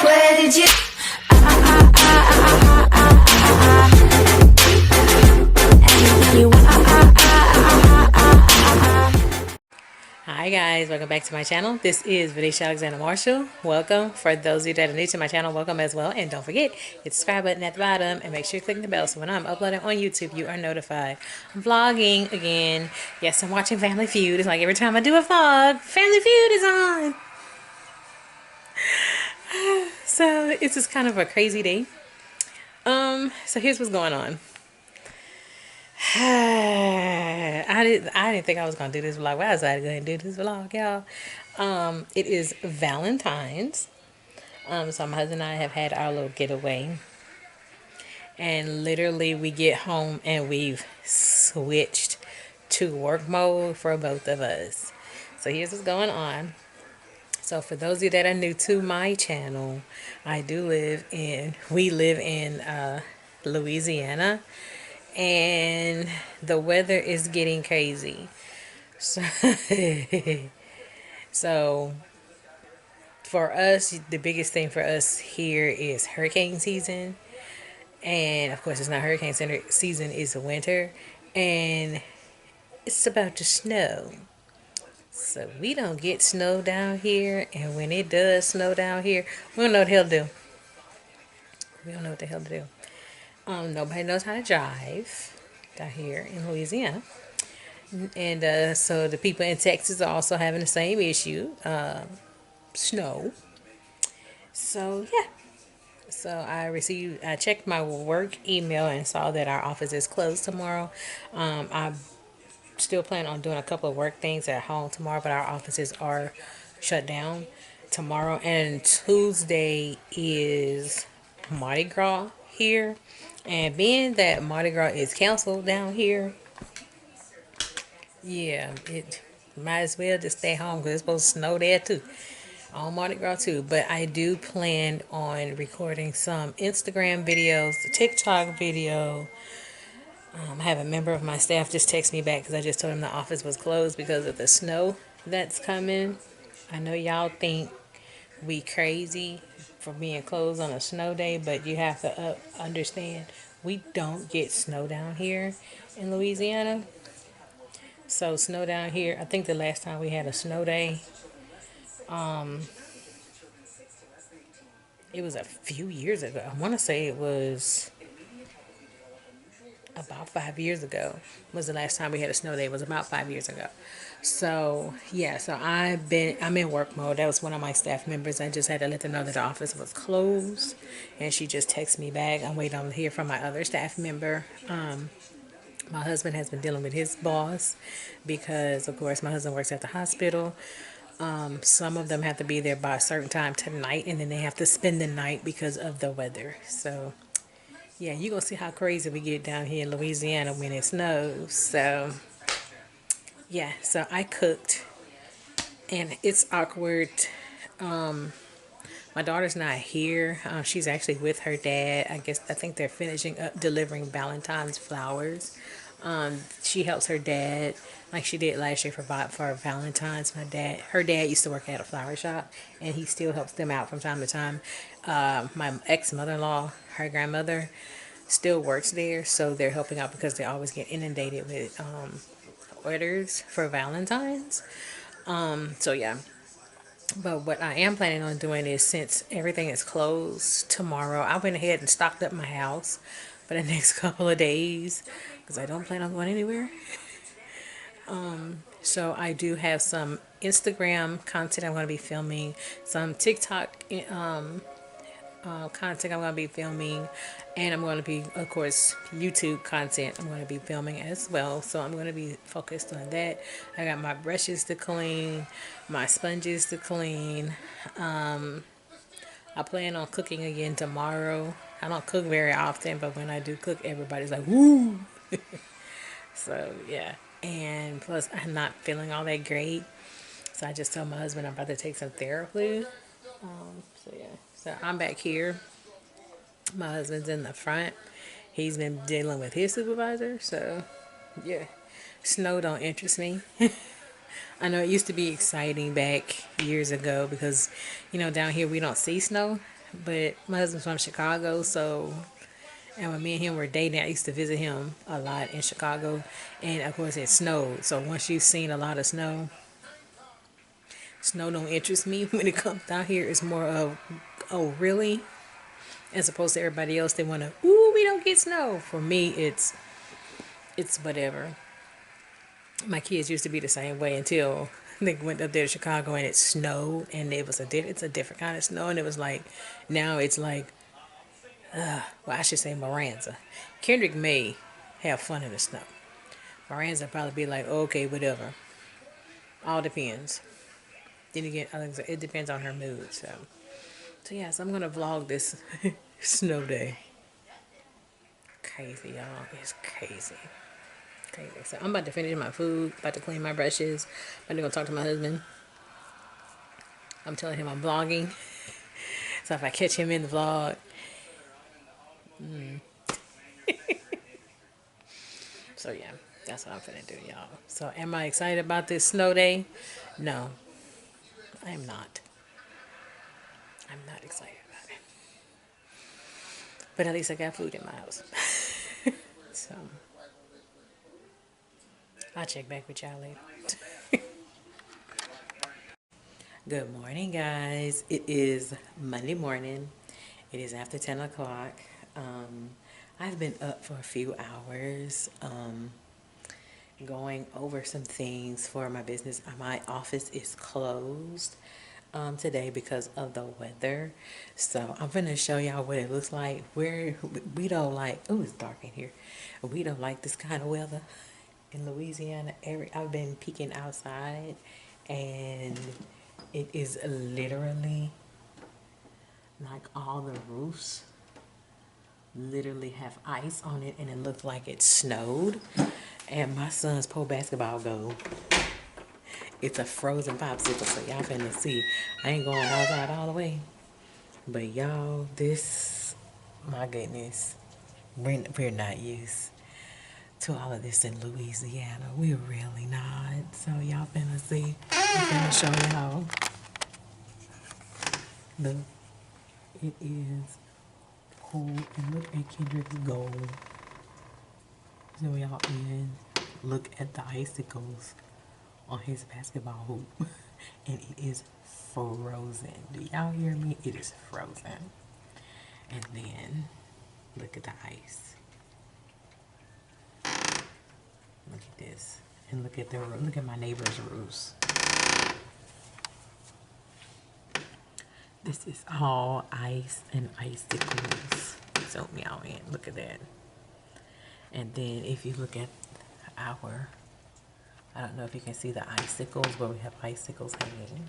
Where did you? Hi guys, welcome back to my channel. This is Venetia Alexander Marshall. Welcome. For those of you that are new to my channel, welcome as well. And don't forget, hit the subscribe button at the bottom and make sure you click the bell so when I'm uploading on YouTube, you are notified. I'm vlogging again. Yes, I'm watching Family Feud. It's like every time I do a vlog, Family Feud is on. So it's just kind of a crazy day. So here's what's going on. I didn't think I was gonna do this vlog. Why was I gonna do this vlog, y'all? It is Valentine's. So my husband and I have had our little getaway, and literally we get home and we've switched to work mode for both of us. So here's what's going on. So for those of you that are new to my channel, we live in Louisiana, and the weather is getting crazy. So, so for us, the biggest thing for us here is hurricane season. And of course, it's not hurricane season, it's winter. And it's about to snow. So we don't get snow down here. And when it does snow down here, we don't know what the hell to do. We don't know what the hell to do. Nobody knows how to drive down here in Louisiana. And so the people in Texas are also having the same issue, snow. So yeah. So I checked my work email and saw that our office is closed tomorrow. I still plan on doing a couple of work things at home tomorrow, but our offices are shut down tomorrow. And Tuesday is Mardi Gras here. And being that Mardi Gras is canceled down here, yeah, it might as well just stay home because it's supposed to snow there too. On Mardi Gras too. But I do plan on recording some Instagram videos, the TikTok video. I have a member of my staff just text me back because I just told him the office was closed because of the snow that's coming. I know y'all think we crazy for being closed on a snow day, but you have to understand we don't get snow down here in Louisiana. So snow down here, I think the last time we had a snow day, it was a few years ago. I want to say it was about 5 years ago was the last time we had a snow day. It was about 5 years ago. So yeah, so I'm in work mode. That was one of my staff members. I just had to let them know that the office was closed, and she just texted me back. I'm waiting on to hear from my other staff member. My husband has been dealing with his boss because, of course, my husband works at the hospital. Some of them have to be there by a certain time tonight, and then they have to spend the night because of the weather. So yeah, you're going to see how crazy we get down here in Louisiana when it snows. So yeah, so I cooked, and it's awkward. My daughter's not here. She's actually with her dad. I think they're finishing up delivering Valentine's flowers. She helps her dad like she did last year for Valentine's. Her dad used to work at a flower shop, and he still helps them out from time to time. My ex-mother-in-law, her grandmother, still works there, so they're helping out because they always get inundated with orders for Valentine's. So yeah. But what I am planning on doing is, since everything is closed tomorrow, I went ahead and stocked up my house for the next couple of days because I don't plan on going anywhere. So I do have some Instagram content I'm going to be filming, some TikTok content I'm going to be filming, and I'm going to be, of course, YouTube content I'm going to be filming as well. So I'm going to be focused on that. I got my brushes to clean, my sponges to clean. I plan on cooking again tomorrow. I don't cook very often, but when I do cook, everybody's like, woo! So yeah, and plus I'm not feeling all that great, so I just told my husband I'm about to take some therapy. So yeah, so I'm back here. My husband's in the front. He's been dealing with his supervisor, so yeah. Snow don't interest me. I know it used to be exciting back years ago because, down here we don't see snow. but my husband's from Chicago, so and when me and him were dating, I used to visit him a lot in Chicago, and of course it snowed. So once you've seen a lot of snow, snow don't interest me. When it comes down here, it's more of, oh really? As opposed to everybody else, they want to, ooh, we don't get snow. For me, it's whatever. My kids used to be the same way until they went up there to Chicago and it snowed, and it's a different kind of snow, and it was like, now it's like, well, I should say Moranza. Kendrick may have fun in the snow. Moranza probably be like, okay, whatever. All depends. Then again, I think it depends on her mood. So yes, I'm gonna vlog this snow day. Crazy, y'all. It's crazy. Crazy. So I'm about to finish my food, about to clean my brushes, about to go talk to my husband. I'm telling him I'm vlogging. So if I catch him in the vlog, so yeah, that's what I'm finna do, y'all. So am I excited about this snow day? No, I am not. I'm not excited about it. But at least I got food in my house. So I'll check back with y'all later. Good morning, guys. It is Monday morning. It is after 10 o'clock. I've been up for a few hours going over some things for my business. My office is closed today because of the weather. So I'm going to show y'all what it looks like. We don't like, oh, it's dark in here. We don't like this kind of weather in Louisiana. I've been peeking outside and it is literally like all the roofs literally have ice on it, and it looked like it snowed. And my son's pole basketball goal, it's a frozen popsicle, so y'all finna see. I ain't going outside all the way, but y'all, this, my goodness, we're not used to all of this in Louisiana. We're really not. So y'all finna see. I'm finna show y'all. Look, it is cold, and look at Kendrick's goal. So y'all in, look at the icicles on his basketball hoop. And it is frozen. Do y'all hear me? It is frozen. And then look at the ice. Look at this. And look at my neighbor's roofs. This is all ice and icicles. Zoom y'all in. Look at that. And then if you look at our, I don't know if you can see the icicles, but we have icicles hanging.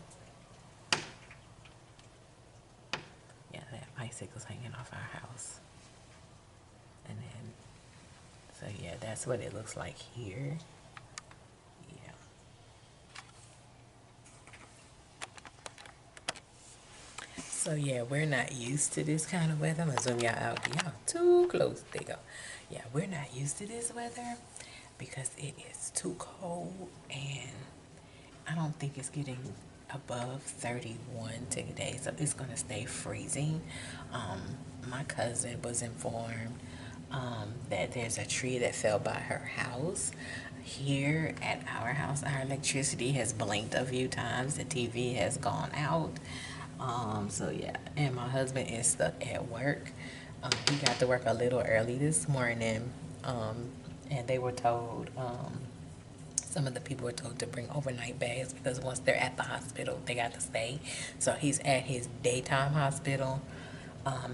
Yeah, they have icicles hanging off our house. And then, so yeah, that's what it looks like here. Yeah. So yeah, we're not used to this kind of weather. I'm gonna zoom y'all out. Y'all too close. There you go. Yeah, we're not used to this weather because it is too cold, and I don't think it's getting above 31 today, so it's gonna stay freezing. My cousin was informed that there's a tree that fell by her house. Here at our house, our electricity has blinked a few times. The TV has gone out. So yeah, and my husband is stuck at work. He got to work a little early this morning, and they were told, some of the people were told to bring overnight bags because once they're at the hospital, they got to stay. So he's at his daytime hospital.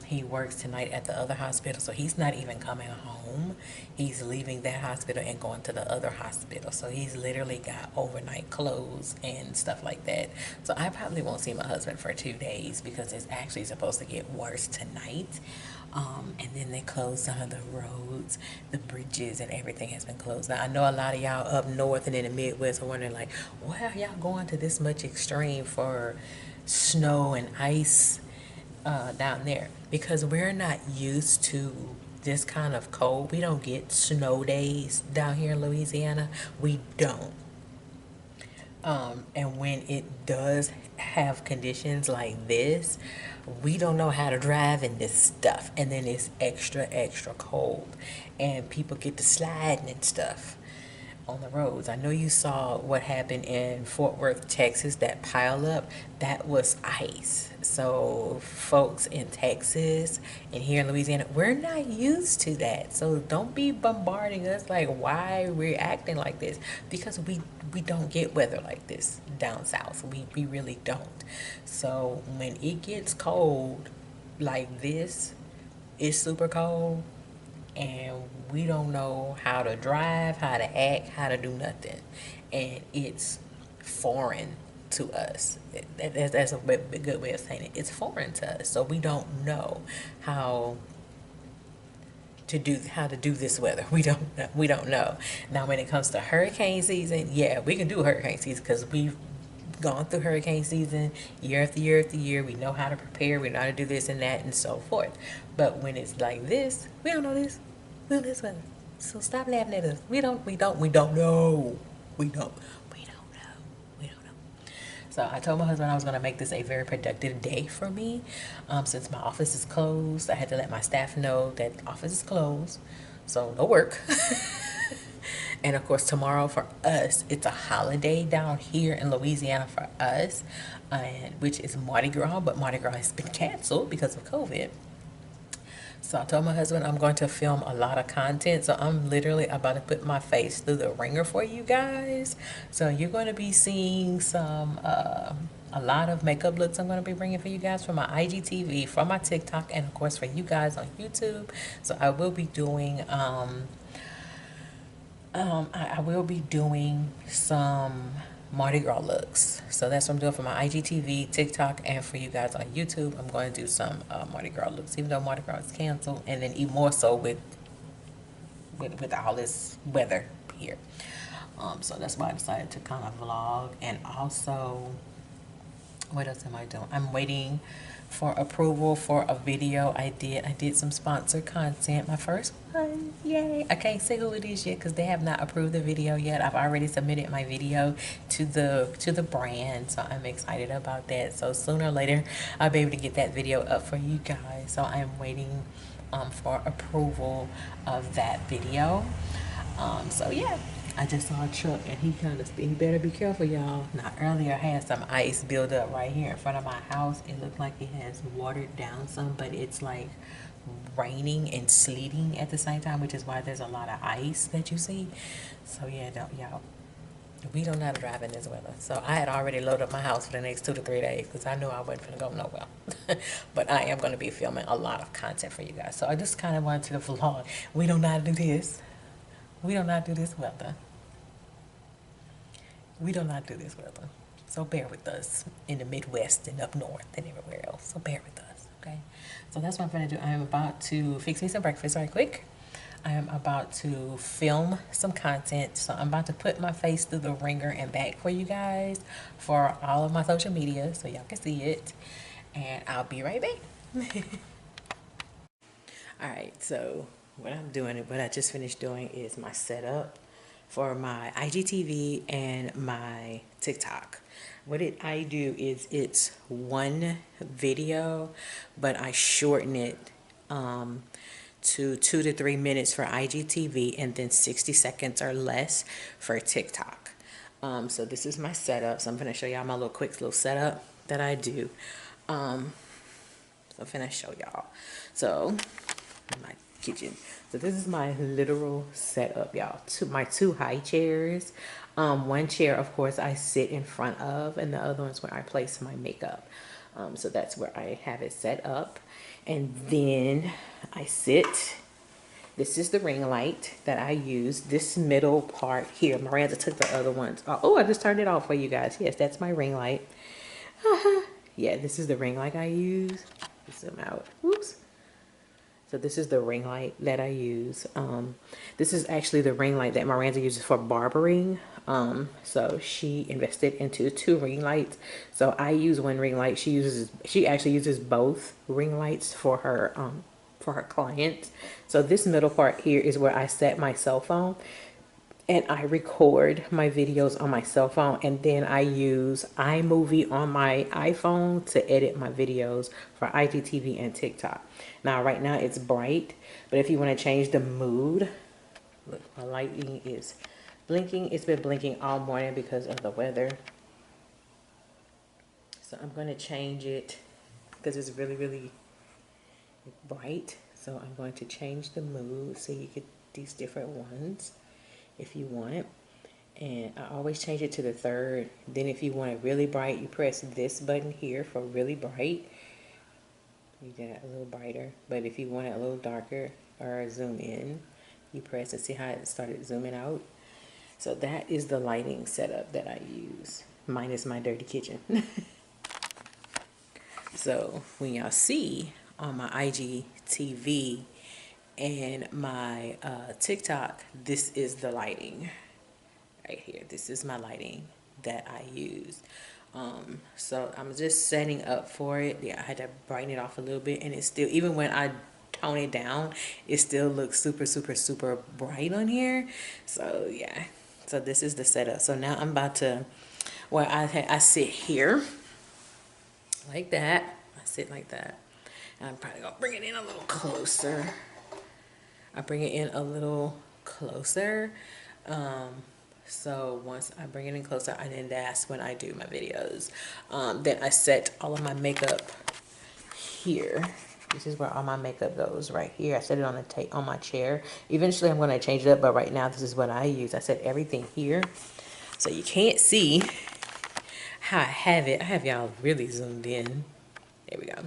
He works tonight at the other hospital, so he's not even coming home. He's leaving that hospital and going to the other hospital. So he's literally got overnight clothes and stuff like that. So I probably won't see my husband for 2 days because it's actually supposed to get worse tonight. And then they closed some of the roads, the bridges, and everything has been closed. Now, I know a lot of y'all up north and in the Midwest are wondering, like, why are y'all going to this much extreme for snow and ice down there? Because we're not used to this kind of cold. We don't get snow days down here in Louisiana. We don't. And when it does have conditions like this, we don't know how to drive in this stuff. And then it's extra, extra cold. And people get to sliding and stuff on the roads. I know you saw what happened in Fort Worth, Texas, that pile up. That was ice. So folks in Texas and here in Louisiana, we're not used to that. So don't be bombarding us like why we're acting like this, because we don't get weather like this down south. We really don't. So when it gets cold like this, it's super cold, and we don't know how to drive, how to act, how to do nothing. And it's foreign to us. That's a good way of saying it. It's foreign to us. So we don't know how to do this weather. We don't know. Now when it comes to hurricane season, yeah, we can do hurricane season because we've gone through hurricane season year after year after year. We know how to prepare, we know how to do this and that and so forth. But when it's like this, we don't know this. We don't know this weather. So stop laughing at us. We don't know. We don't know. We don't know. We don't know. So I told my husband I was going to make this a very productive day for me. Since my office is closed, I had to let my staff know that the office is closed. So no work. And of course, tomorrow for us, it's a holiday down here in Louisiana for us, and which is Mardi Gras, but Mardi Gras has been canceled because of COVID. So I told my husband I'm going to film a lot of content. So I'm literally about to put my face through the ringer for you guys. So you're going to be seeing a lot of makeup looks I'm going to be bringing for you guys from my IGTV, from my TikTok, and of course for you guys on YouTube. So I will be doing I will be doing some Mardi Gras looks. So that's what I'm doing for my IGTV, TikTok, and for you guys on YouTube. I'm going to do some Mardi Gras looks, even though Mardi Gras is canceled, and then even more so with all this weather here. So that's why I decided to kind of vlog. And also, what else am I doing? I'm waiting for approval for a video I did some sponsored content, my first one. Yay. I can't say who it is yet because they have not approved the video yet. I've already submitted my video to the brand, so I'm excited about that. So sooner or later I'll be able to get that video up for you guys. So I'm waiting for approval of that video. So yeah, I just saw a truck and he better be careful, y'all. Now earlier I had some ice build up right here in front of my house. It looked like it has watered down some, but it's like raining and sleeting at the same time, which is why there's a lot of ice that you see. So yeah, y'all, we don't know how to drive in this weather. So I had already loaded up my house for the next 2 to 3 days because I knew I wasn't going to go nowhere. But I am going to be filming a lot of content for you guys. So I just kind of wanted to vlog. We don't know how to do this. We don't know how to do this weather. We don't know how to do this weather. So bear with us in the Midwest and up north and everywhere else. So bear with us, okay? So that's what I'm going to do. I am about to fix me some breakfast right quick. I am about to film some content. So I'm about to put my face through the ringer and back for you guys for all of my social media so y'all can see it. And I'll be right back. All right, so what I just finished doing is my setup for my IGTV and my TikTok. I do is it's one video, but I shorten it to 2 to 3 minutes for IGTV and then 60 seconds or less for TikTok. So this is my setup. So I'm gonna show y'all my quick little setup that I do. So I'm gonna show y'all. So my kitchen. So this is my literal setup, y'all. My two high chairs. One chair, of course, I sit in front of, and the other one's where I place my makeup. So that's where I have it set up. And then I sit. This is the ring light that I use. This middle part here, Miranda took the other ones. Oh, I just turned it off for you guys. Yes, that's my ring light. Yeah, this is the ring light I use. Zoom out. Whoops. So this is the ring light that I use. This is actually the ring light that Miranda uses for barbering. So she invested into 2 ring lights. So I use one ring light. She actually uses both ring lights for her clients. So this middle part here is where I set my cell phone. and I record my videos on my cell phone, and then I use iMovie on my iPhone to edit my videos for IGTV and TikTok. Now, right now it's bright, but if you want to change the mood, look, my lighting is blinking. It's been blinking all morning because of the weather. So I'm going to change it because it's really, really bright. So I'm going to change the mood so you get these different ones if you want. And I always change it to the third. Then if you want it really bright, you press this button here for really bright. You get it a little brighter. But if you want it a little darker or zoom in, you press and see how it started zooming out. So that is the lighting setup that I use, minus my dirty kitchen. So when y'all see on my IGTV and my TikTok, this is the lighting right here. This is my lighting that I use. So I'm just setting up for it. Yeah, I had to brighten it off a little bit, and it's still, even when I tone it down, it still looks super, super, super bright on here. So yeah, so this is the setup. So now I'm about to, well, I sit here like that. I sit like that. And I'm probably gonna bring it in a little closer. I bring it in a little closer. So once I bring it in closer, and then that's when I do my videos. Then I set all of my makeup here. This is where all my makeup goes, right here. I set it on the on my chair. Eventually I'm gonna change it up, but right now this is what I use. I set everything here. So you can't see how I have it. I have y'all really zoomed in. There we go.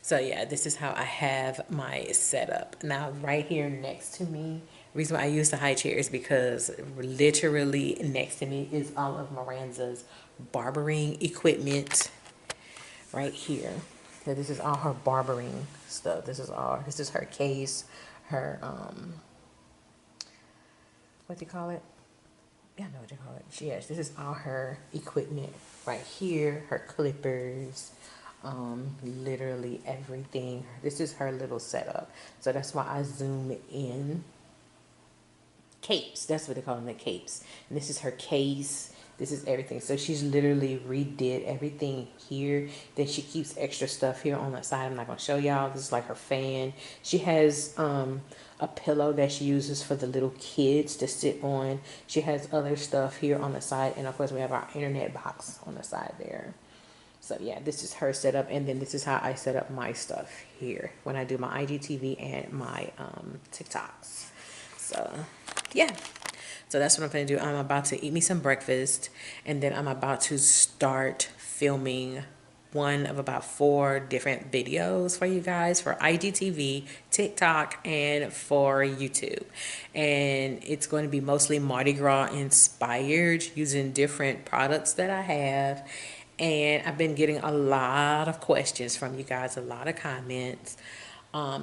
So yeah, this is how I have my setup. Now right here next to me, the reason why I use the high chair is because literally next to me is all of Miranda's barbering equipment right here. So this is all her barbering stuff. This is her case, her, what do you call it? Yeah, I know what you call it. Yes, this is all her equipment right here, her clippers, literally everything. This is her little setup. So that's why I zoom in. Capes, that's what they call them, the capes. And this is her case. This is everything. So she's literally redid everything here. Then she keeps extra stuff here on the side. I'm not gonna show y'all. This is like her fan. She has a pillow that she uses for the little kids to sit on. She has other stuff here on the side, and of course we have our internet box on the side there. So yeah, this is her setup, and then this is how I set up my stuff here when I do my IGTV and my TikToks. So yeah, so that's what I'm gonna do. I'm about to eat me some breakfast, and then I'm about to start filming one of about 4 different videos for you guys for IGTV, TikTok, and for YouTube. And it's going to be mostly Mardi Gras inspired, using different products that I have. And I've been getting a lot of questions from you guys, a lot of comments.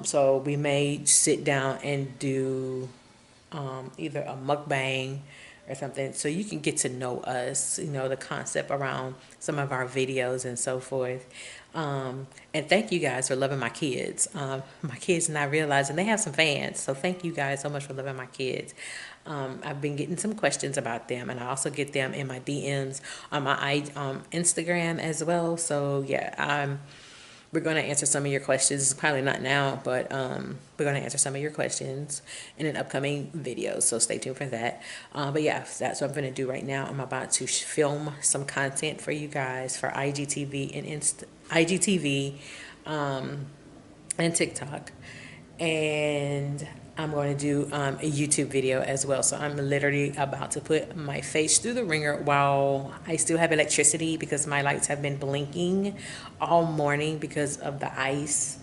So we may sit down and do either a mukbang or something, so you can get to know us, you know, the concept around some of our videos and so forth. And thank you guys for loving my kids. My kids not realizing they have some fans, so thank you guys so much for loving my kids. I've been getting some questions about them, and I also get them in my DMs on my Instagram as well. So yeah, we're going to answer some of your questions. Probably not now, but we're going to answer some of your questions in an upcoming video, so stay tuned for that. But yeah, that's what I'm going to do right now. I'm about to film some content for you guys for IGTV and IGTV and TikTok, and I'm going to do a YouTube video as well. So I'm literally about to put my face through the ringer while I still have electricity, because my lights have been blinking all morning because of the ice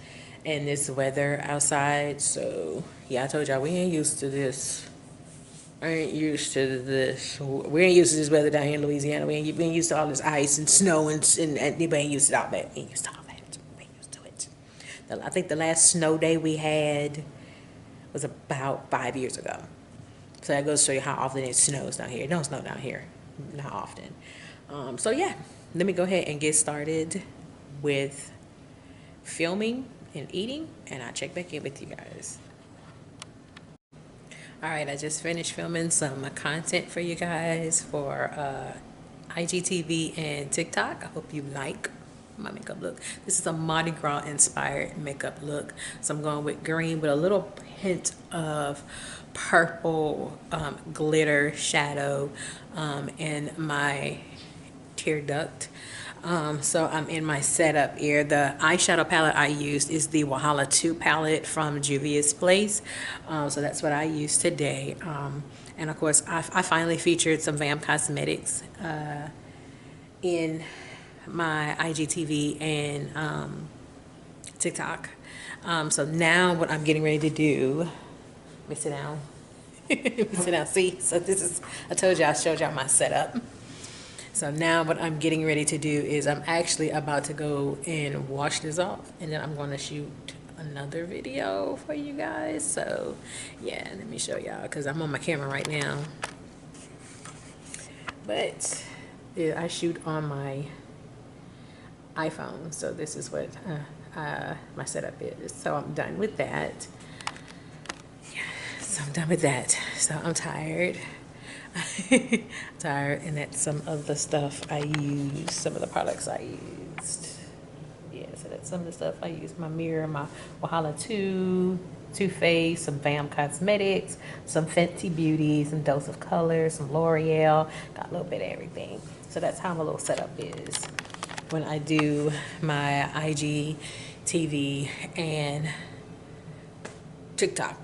and this weather outside. So yeah, I told y'all we ain't used to this. I ain't used to this. We ain't used to this weather down here in Louisiana. We ain't used to all this ice and snow and we ain't used to all that. We ain't used to all that. We ain't used to it. I think the last snow day we had was about 5 years ago. So that goes to show you how often it snows down here. It don't snow down here, not often. So yeah, let me go ahead and get started with filming and eating, and I'll check back in with you guys. All right, I just finished filming some content for you guys for IGTV and TikTok. I hope you like my makeup look. This is a Mardi Gras inspired makeup look. So I'm going with green with a little hint of purple glitter shadow in my tear duct. So I'm in my setup here. The eyeshadow palette I used is the Wahala 2 palette from Juvia's Place. So that's what I used today. And of course, I finally featured some VAM Cosmetics in my IGTV and TikTok. So now what I'm getting ready to do, let me sit down. Let me sit down. See, so this is, I told you I showed y'all my setup. So now what I'm getting ready to do is I'm actually about to go and wash this off, and then I'm going to shoot another video for you guys. So yeah, let me show y'all because I'm on my camera right now. But yeah, I shoot on my iPhone, so this is what my setup is. So I'm done with that. Yeah, so I'm done with that. So I'm tired. Tired, and that's some of the stuff I used, some of the products I used. Yeah, so that's some of the stuff I used. My mirror, my Wahala 2, Too Faced, some VAM Cosmetics, some Fenty Beauty, some Dose of Color, some L'Oreal, got a little bit of everything. So that's how my little setup is when I do my IGTV and TikTok.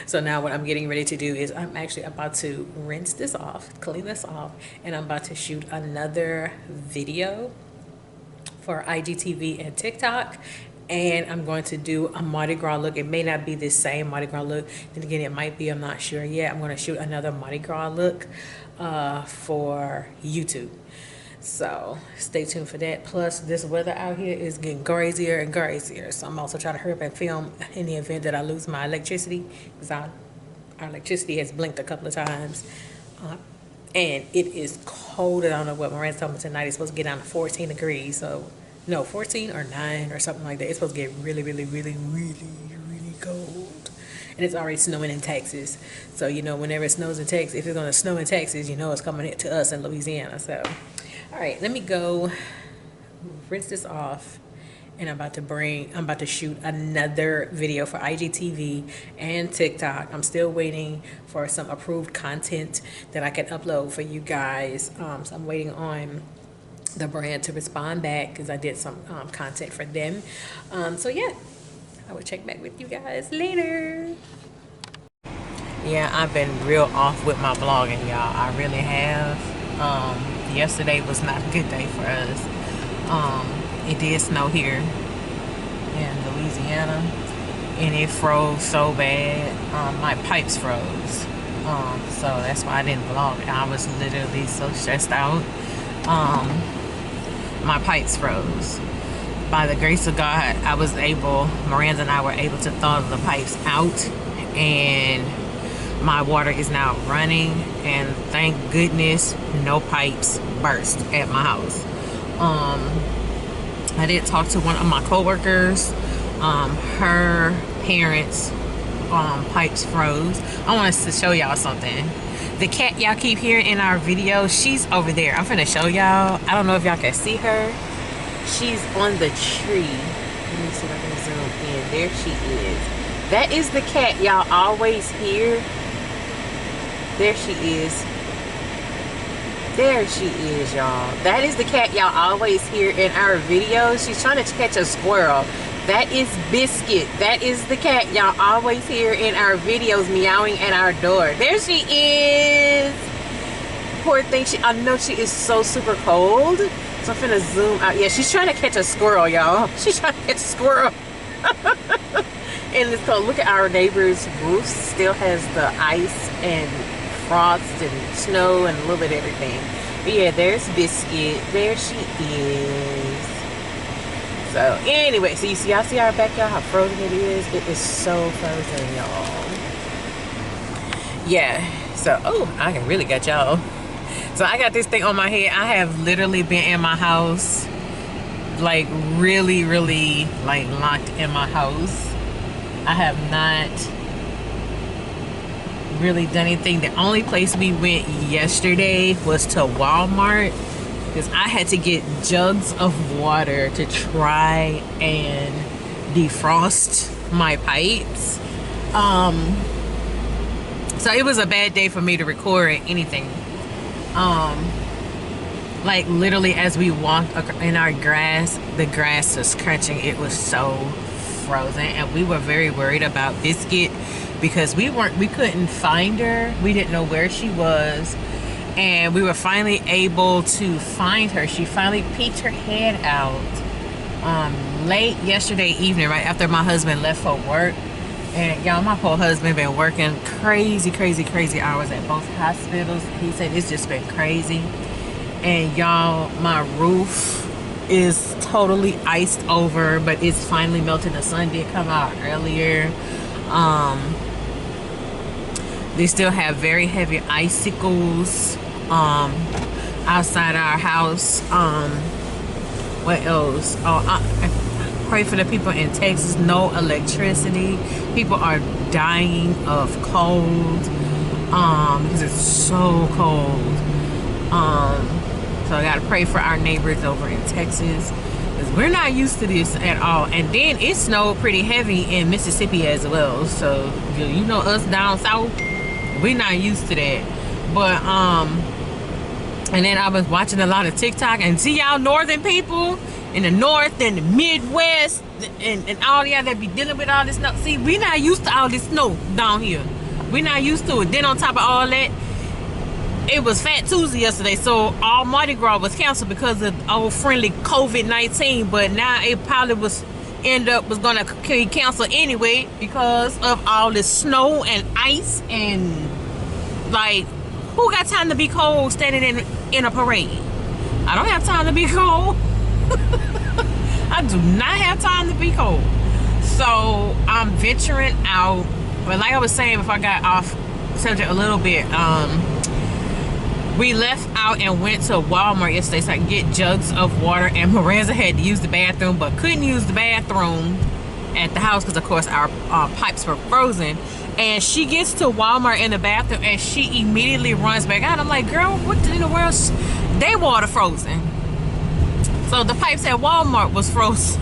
So now what I'm getting ready to do is I'm actually about to rinse this off, clean this off, and I'm about to shoot another video for IGTV and TikTok. And I'm going to do a Mardi Gras look. It may not be the same Mardi Gras look. Then again, it might be, I'm not sure yet. I'm going to shoot another Mardi Gras look for YouTube. So stay tuned for that. Plus, this weather out here is getting crazier and crazier. So I'm also trying to hurry up and film in the event that I lose my electricity, because our electricity has blinked a couple of times. And it is cold. I don't know what Miranda's told me tonight. It's supposed to get down to 14 degrees. So, no, 14 or 9 or something like that. It's supposed to get really, really, really, really, really cold. And it's already snowing in Texas. So, you know, whenever it snows in Texas, if it's going to snow in Texas, you know it's coming to us in Louisiana. So, all right, let me go rinse this off, and I'm about to shoot another video for IGTV and TikTok. I'm still waiting for some approved content that I can upload for you guys. So I'm waiting on the brand to respond back because I did some content for them. So yeah, I will check back with you guys later. Yeah, I've been real off with my vlogging, y'all. I really have. Yesterday was not a good day for us. It did snow here in Louisiana, and it froze so bad. My pipes froze. So that's why I didn't vlog. I was literally so stressed out. My pipes froze. By the grace of God, Miranda and I were able to thaw the pipes out, and my water is now running, and thank goodness no pipes burst at my house. I did talk to one of my coworkers. Her parents' pipes froze. I want to show y'all something. The cat y'all keep hearing in our video, she's over there. I'm finna show y'all. I don't know if y'all can see her. She's on the tree. Let me see if I can zoom in. There she is. That is the cat y'all always hear. There she is. There she is, y'all. That is the cat y'all always hear in our videos. She's trying to catch a squirrel. That is Biscuit. That is the cat y'all always hear in our videos meowing at our door. There she is. Poor thing. I know she is so super cold. So I'm finna zoom out. Yeah, she's trying to catch a squirrel, y'all. She's trying to catch a squirrel. And it's cold. Look at our neighbor's roof. Still has the ice and frost and snow and a little bit of everything. But yeah, there's Biscuit. There she is. So anyway, so y'all see our backyard, how frozen it is? It is so frozen, y'all. Yeah, so, oh, I can really got y'all. So I got this thing on my head. I have literally been in my house, like really, really like locked in my house. I have not really done anything. The only place we went yesterday was to Walmart because I had to get jugs of water to try and defrost my pipes. So it was a bad day for me to record anything. Like literally as we walked in our grass, the grass was crunching. It was so frozen, and we were very worried about Biscuit because we couldn't find her. We didn't know where she was, and we were finally able to find her. She finally peeked her head out late yesterday evening, right after my husband left for work. And y'all, my poor husband been working crazy hours at both hospitals. He said it's just been crazy. And y'all, my roof is totally iced over, but it's finally melted. The sun did come out earlier. They still have very heavy icicles outside our house. What else? Oh, I pray for the people in Texas. No electricity. People are dying of cold because it's so cold. So I gotta pray for our neighbors over in Texas because we're not used to this at all. And then it snowed pretty heavy in Mississippi as well. So you know us down south, we're not used to that. But and then I was watching a lot of TikTok and see y'all northern people in the north and the Midwest and all y'all that be dealing with all this snow. See, we not used to all this snow down here. We're not used to it. Then on top of all that, it was Fat Tuesday yesterday, so all Mardi Gras was canceled because of old friendly COVID-19. But now it probably was gonna be canceled anyway because of all this snow and ice. And like, who got time to be cold standing in a parade? I don't have time to be cold. I do not have time to be cold. So I'm venturing out. But like I was saying before I got off subject a little bit, we left out and went to Walmart yesterday so I could get jugs of water, and Miranda had to use the bathroom but couldn't use the bathroom at the house because of course our pipes were frozen. And she gets to Walmart in the bathroom and she immediately runs back out. I'm like, girl, what in the world? They water frozen. So the pipes at Walmart was frozen.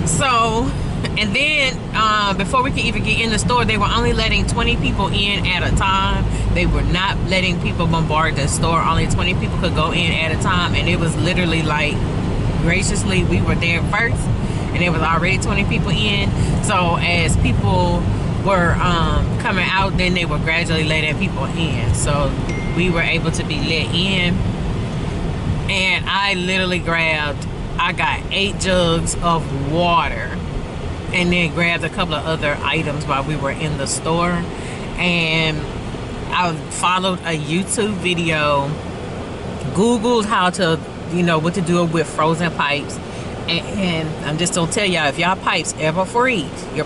So, and then before we could even get in the store, they were only letting 20 people in at a time. They were not letting people bombard the store. Only 20 people could go in at a time. And it was literally like, graciously, we were there first and there was already 20 people in. So as people were coming out, then they were gradually letting people in. So we were able to be let in. And I literally I got 8 jugs of water and then grabbed a couple of other items while we were in the store. And I followed a YouTube video, Googled how to, what to do with frozen pipes. And I'm just gonna tell y'all, if y'all pipes ever freeze, you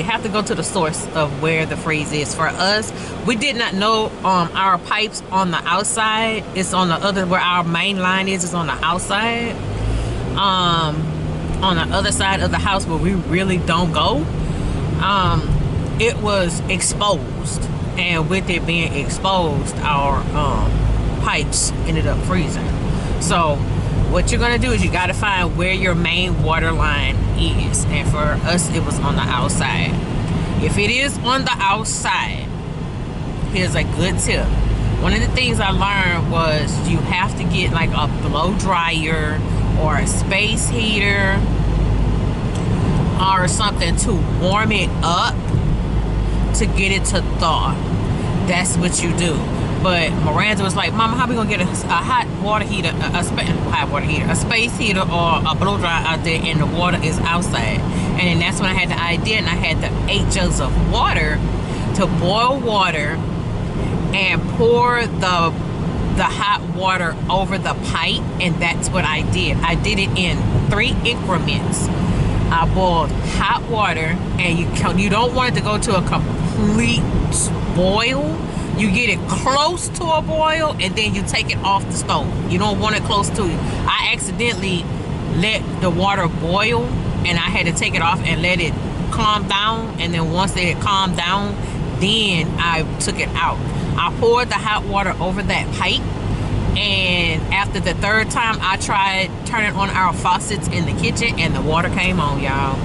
have to go to the source of where the freeze is. For us, we did not know our pipes on the outside. It's on the other, where our main line is on the outside. On the other side of the house where we really don't go. It was exposed, and with it being exposed, our pipes ended up freezing. So what you're gonna do is you gotta find where your main water line is, and for us it was on the outside. If it is on the outside, here's a good tip. One of the things I learned was you have to get like a blow dryer or a space heater or something to warm it up to get it to thaw. That's what you do. But Miranda was like, Mama, how we gonna get a hot water heater, a space heater or a blow dryer out there and the water is outside? And then that's when I had the idea, and I had the 8 jugs of water to boil water and pour the hot water over the pipe. And that's what I did. I did it in 3 increments. I boiled hot water, and you don't want it to go to a complete boil. You get it close to a boil, and then you take it off the stove. You don't want it close to it. I accidentally let the water boil, and I had to take it off and let it calm down, and then once it had calmed down, then I took it out. I poured the hot water over that pipe, and after the third time I tried turning on our faucets in the kitchen, and the water came on, y'all.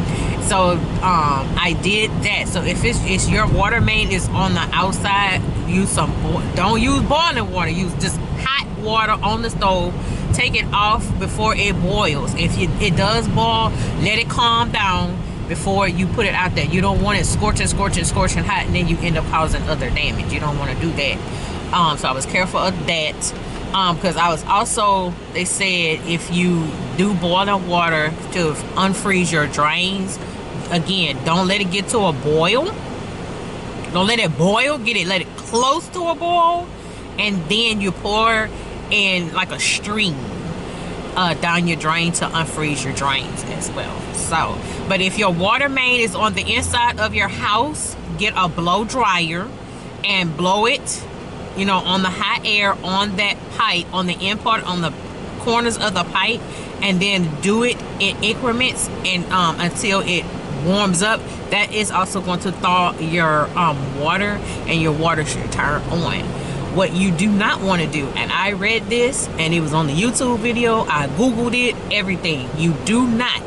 So I did that. So if it's your water main is on the outside, use some, don't use boiling water, use just hot water on the stove. Take it off before it boils. If it does boil, let it calm down before you put it out there. You don't want it scorching hot, and then you end up causing other damage. You don't want to do that. So I was careful of that. Because I was also, they said if you do boiling water to unfreeze your drains, again, don't let it get to a boil. Don't let it boil. Let it close to a boil, and then you pour in like a stream down your drain to unfreeze your drains as well. So, but if your water main is on the inside of your house, get a blow dryer and blow it, you know, on the hot air on that pipe, on the end part, on the corners of the pipe, and then do it in increments and until it warms up. That is also going to thaw your water, and your water should turn on. What you do not want to do, and I read this and it was on the YouTube video, I googled it, everything, you do not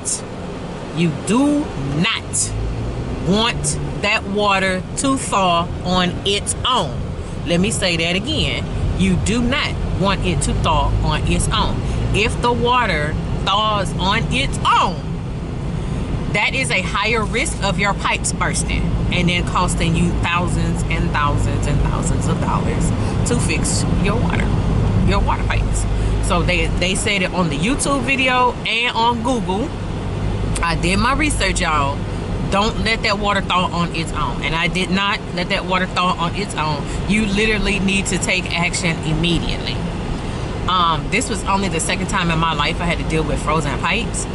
want that water to thaw on its own. Let me say that again. You do not want it to thaw on its own. If the water thaws on its own, that is a higher risk of your pipes bursting and then costing you thousands and thousands and thousands of dollars to fix your water pipes. So they said it on the YouTube video and on Google. I did my research, y'all. Don't let that water thaw on its own. And I did not let that water thaw on its own. You literally need to take action immediately. This was only the second time in my life I had to deal with frozen pipes.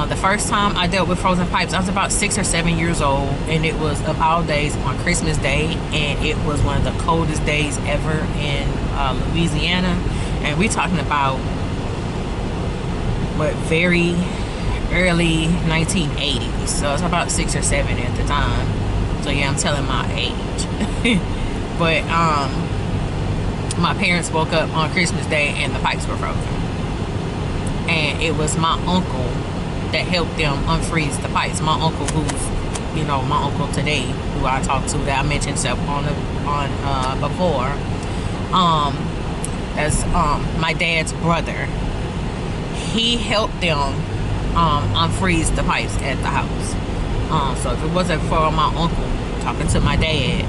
The first time I dealt with frozen pipes, I was about 6 or 7 years old, and it was of all days on Christmas Day, and it was one of the coldest days ever in Louisiana. And we talking about what, very early 1980s, so it's about 6 or 7 at the time. So yeah, I'm telling my age. But my parents woke up on Christmas Day and the pipes were frozen, and it was my uncle that helped them unfreeze the pipes. My uncle, who's, you know, my uncle today, who I talked to, that I mentioned before, as my dad's brother. He helped them unfreeze the pipes at the house. So if it wasn't for my uncle talking to my dad,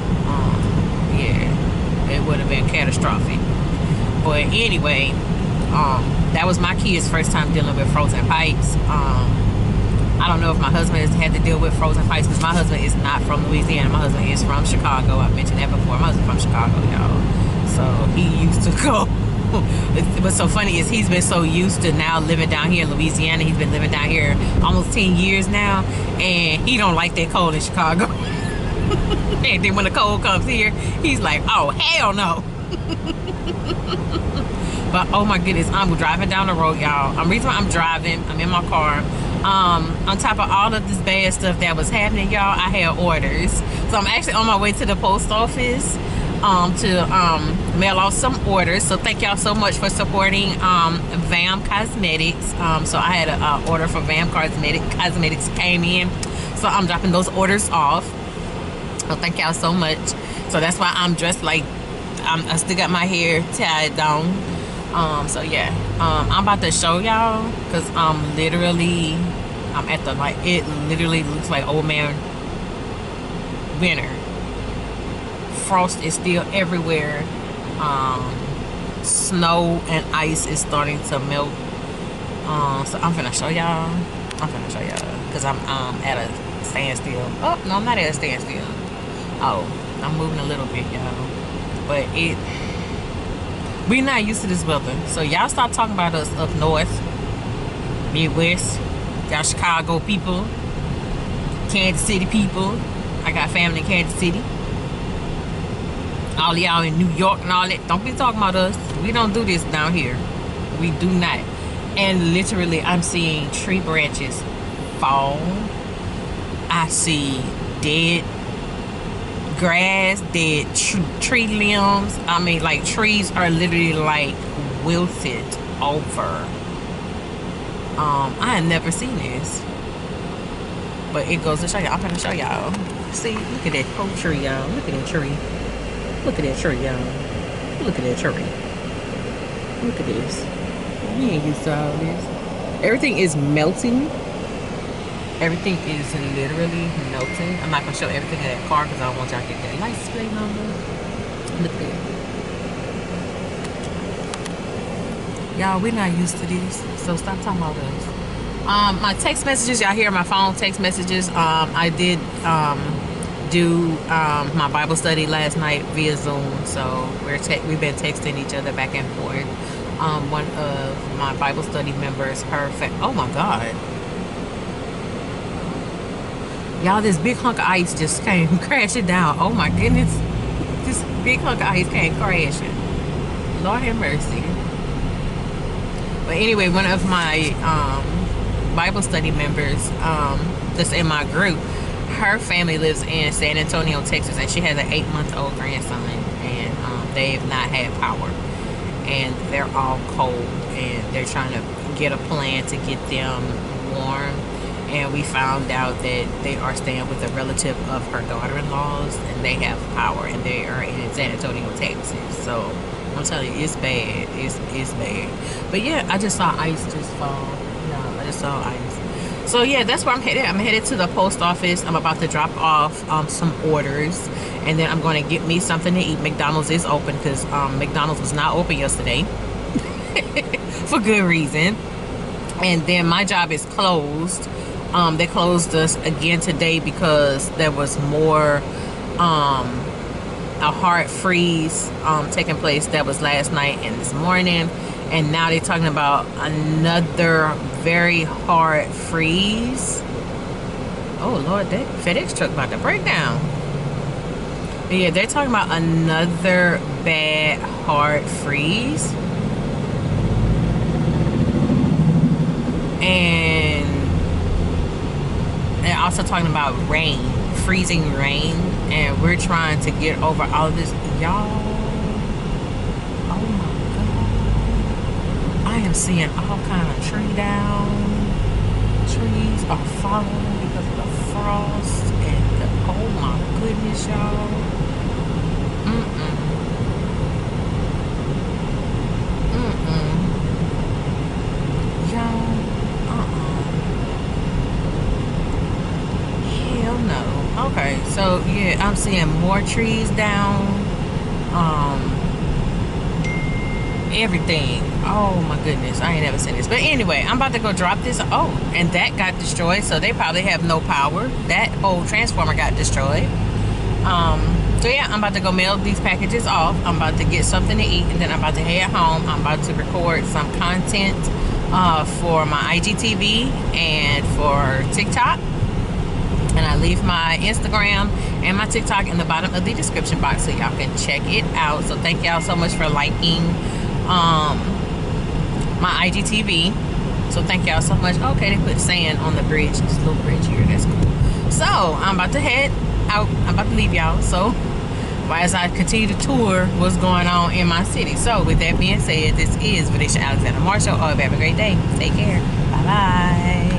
yeah, it would have been catastrophic. But anyway, that was my kid's first time dealing with frozen pipes. I don't know if my husband has had to deal with frozen pipes, because my husband is not from Louisiana. My husband is from Chicago. I mentioned that before. My husband's from Chicago, y'all. So he used to go. What's so funny is he's been so used to now living down here in Louisiana. He's been living down here almost 10 years now, and he don't like that cold in Chicago. And then when the cold comes here, he's like, oh, hell no. But oh my goodness, I'm driving down the road, y'all. Reason why I'm driving, I'm in my car. On top of all of this bad stuff that was happening, y'all, I had orders. So I'm actually on my way to the post office to mail out some orders. So thank y'all so much for supporting VAM Cosmetics. So I had an order for VAM Cosmetics came in. So I'm dropping those orders off. So thank y'all so much. So that's why I'm dressed like I still got my hair tied down. So yeah, I'm about to show y'all, because I'm at the, like, it literally looks like old man winter. Frost is still everywhere. Snow and ice is starting to melt. So I'm gonna show y'all. Because I'm at a standstill. Oh no, I'm not at a standstill. Oh, I'm moving a little bit, y'all. But we're not used to this weather. So y'all stop talking about us up north, Midwest, y'all Chicago people, Kansas City people. I got family in Kansas City. All y'all in New York and all that. Don't be talking about us. We don't do this down here. We do not. And literally, I'm seeing tree branches fall. I see dead grass, dead tree limbs. I mean, like, trees are literally like wilted over. I have never seen this, but it goes to show y'all. I'm gonna show y'all. See, look at that whole tree, y'all. Look at that tree. Look at that tree, y'all. Look at that tree. Look at this. We ain't used to all this. Everything is melting. Everything is literally melting. I'm not gonna show everything in that car because I don't want y'all to get that license plate number. Look at that. Y'all, we're not used to this, so stop talking about us. My text messages, y'all hear my phone text messages. I did do my Bible study last night via Zoom, so we've been texting each other back and forth. One of my Bible study members, oh my God. Y'all, this big hunk of ice just came crashing down. Oh my goodness. This big hunk of ice came crashing. Lord have mercy. But anyway, one of my Bible study members that's in my group, her family lives in San Antonio, Texas, and she has an 8-month-old grandson, and they've not had power. And they're all cold, and they're trying to get a plan to get them warm. And we found out that they are staying with a relative of her daughter-in-law's, and they have power, and they are in San Antonio, Texas. So I'm telling you, it's bad. It's bad. But yeah, I just saw ice just fall. No, I just saw ice. So yeah, that's where I'm headed. I'm headed to the post office. I'm about to drop off some orders, and then I'm going to get me something to eat. McDonald's is open because McDonald's was not open yesterday for good reason. And then my job is closed. They closed us again today because there was more a hard freeze taking place. That was last night and this morning, and now they're talking about another very hard freeze. Oh Lord, that FedEx truck about to break down. But yeah, they're talking about another bad hard freeze. And they're also talking about rain, freezing rain, and we're trying to get over all of this. Y'all, oh my God, I am seeing all kind of tree down. Trees are falling because of the frost, and oh my goodness, y'all. Y'all, hell no. Okay, so yeah, I'm seeing more trees down. Everything. Oh my goodness, I ain't never seen this. But anyway, I'm about to go drop this. Oh, and that got destroyed, so they probably have no power. That whole transformer got destroyed. So yeah, I'm about to go mail these packages off. I'm about to get something to eat, and then I'm about to head home. I'm about to record some content for my IGTV and for TikTok. And I leave my Instagram and my TikTok in the bottom of the description box so y'all can check it out. So thank y'all so much for liking my IGTV. So thank y'all so much. Okay, they put sand on the bridge, this little bridge here. That's cool. So I'm about to head out. I'm about to leave y'all. So as I continue to tour what's going on in my city. So with that being said, this is Venetia Alexander Marshall. Oh, have a great day. Take care. Bye bye.